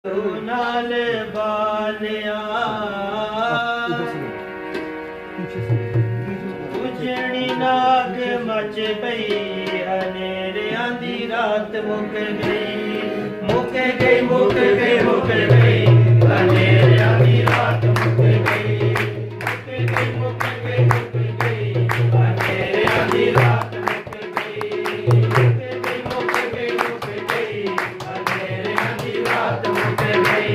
नाल बालिया उजड़ी नाग मच पई हनेरे आंधी रात मुक गई मुक गई मुक गई मुक गई हनेरे आंधी रात मुक गई मुक गई मुक गई मुक गई हनेरे आंधी रात मुक गई मुक गई मुक गई हनेरे आंधी रात मुक गई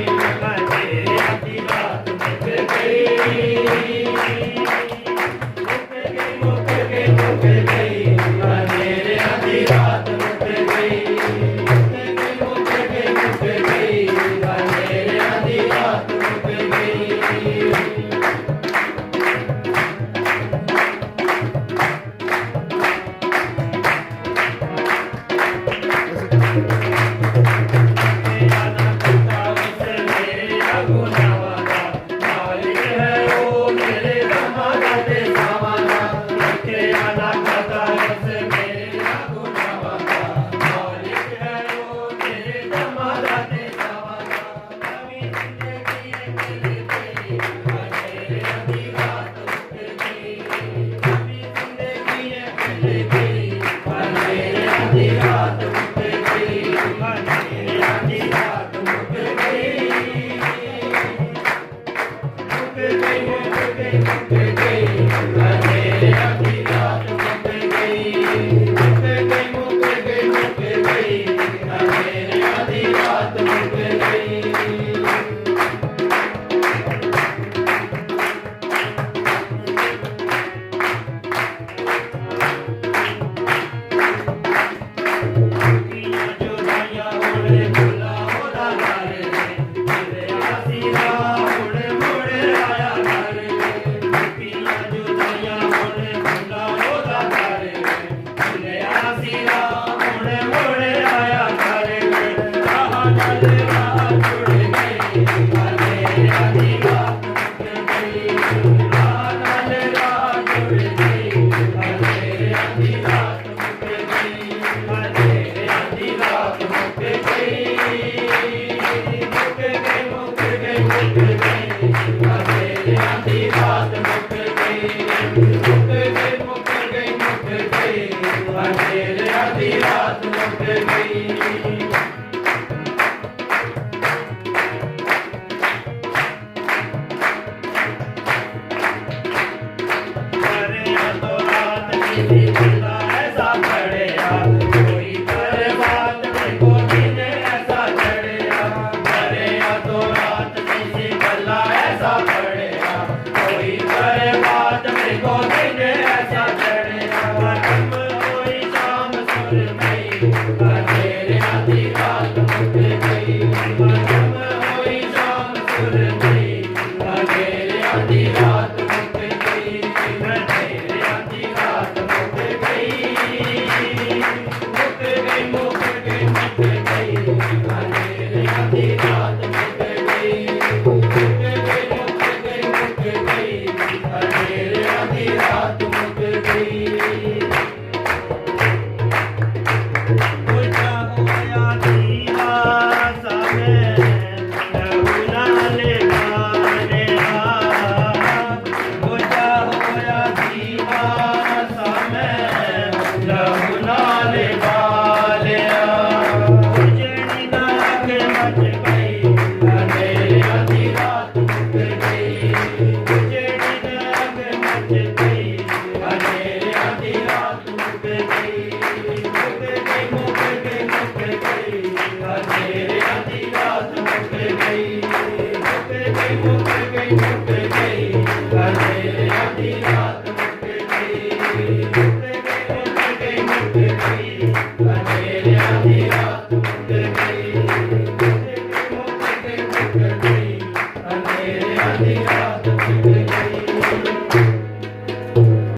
हनेरे आंधी रात मुक गई मुक गई मुक गई हनेरे आंधी रात मुक गई मुक गई मुक गई हनेरे आंधी रात मुक गई